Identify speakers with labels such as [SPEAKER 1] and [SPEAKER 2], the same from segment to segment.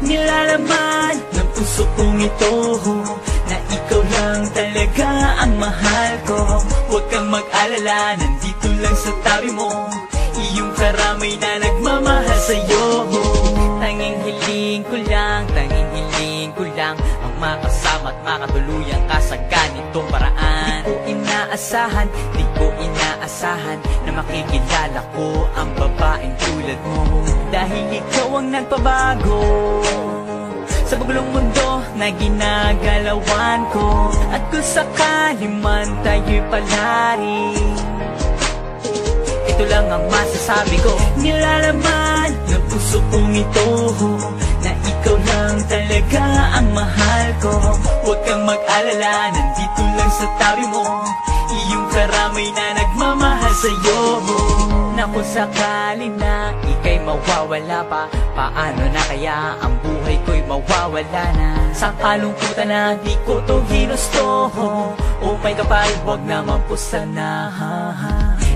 [SPEAKER 1] Nilalaman ng puso kong ito na ikaw lang talaga ang mahal ko. Huwag kang mag-alala, nandito lang sa tabi mo, iyong karamay na nagmamahal sa'yo. Tanging hiling ko lang, tanging hiling ko lang ang makasama at makatuluyan ka sa ganitong paraan. Di ko inaasahan na makikilala ko ang babaeng tulad mo. Dahil ikaw ang nagpabago sa bagulong mundo na ginagalawan ko. At kung sakali man tayo'y palari, ito lang ang masasabi ko. Nilalaman ng puso kong ito na ikaw lang talaga ang mahal ko. Huwag kang mag-alala, nandito lang sa tabi mo, iyong karamay na nagmamahal sa'yo. Na kung sakali na ika'y mawawala pa, paano na kaya ang buhay ko'y mawawala na? Sa kalungkutan na di ko to ginusto, oh may kapal, huwag naman po sana.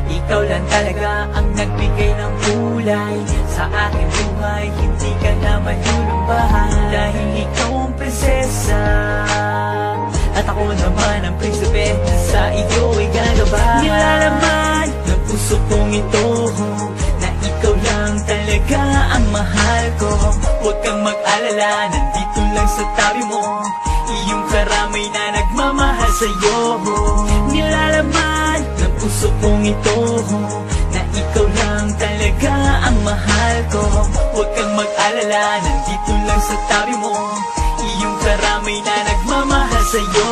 [SPEAKER 1] Ikaw lang talaga ang nagbigay ng kulay sa aking buhay, hindi ka na malulumbahan. Dahil ikaw ang prinsesa at ako naman ang prinsipe, sa iyo ay gagabay. Nilalaman ng puso kong ito na ikaw lang talaga ang mahal ko. Huwag kang mag-alala, nandito lang sa tabi mo, iyong karamay na nagmamahal sa'yo. Nilalaman ng puso kong ito na ikaw lang talaga ang mahal ko. Huwag kang mag-alala, nandito lang sa tabi mo, iyong karamay na nagmamahal sa'yo.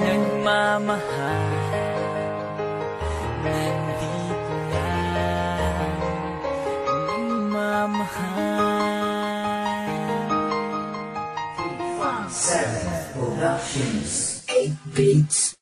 [SPEAKER 1] Nagmamahal, nandito lang, nagmamahal.
[SPEAKER 2] 7 Productions, 8 Beats.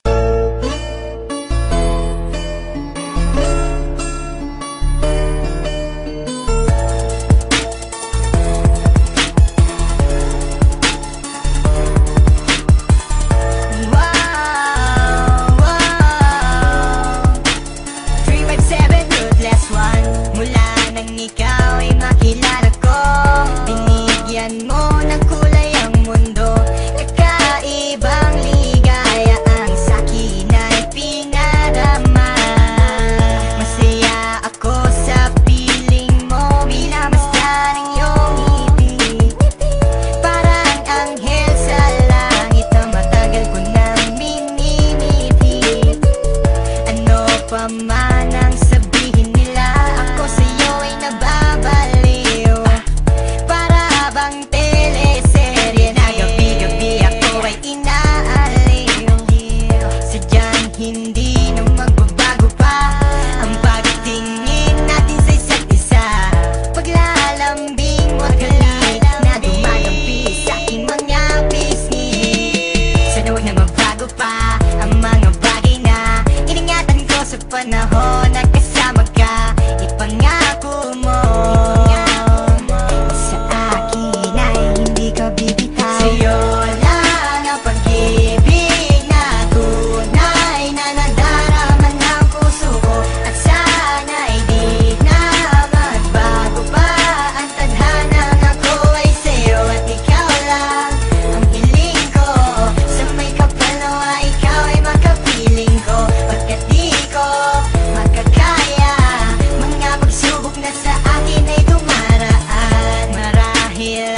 [SPEAKER 3] Pamanang sabihin nila, ako sa'yo ay nababaliw. Para bang teleserye na gabi-gabi ako ay inaaliw. Sadyang hindi na magbabago pa ang pagtingin natin sa isa't isa. Paglalambing mo at galit na dumadampi sa aking mga pisngi. Sana huwag na magbago pa ang mga bagay na iningatan ko sa panahon na kasama ka. Ipangako mo sa akin ay hindi ka bibitaw. Sa'yo lang ang pag-ibig na tunay na nadarama ng puso ko. At sana'y di na magbago pa ang tadhanang ako ay sa'yo. At ikaw lang ang hiling ko, sa may kapalawa ikaw ay makapiling ko. Pagkat di ko makakaya mga pagsubok na sa akin ay dumaraan. Marahil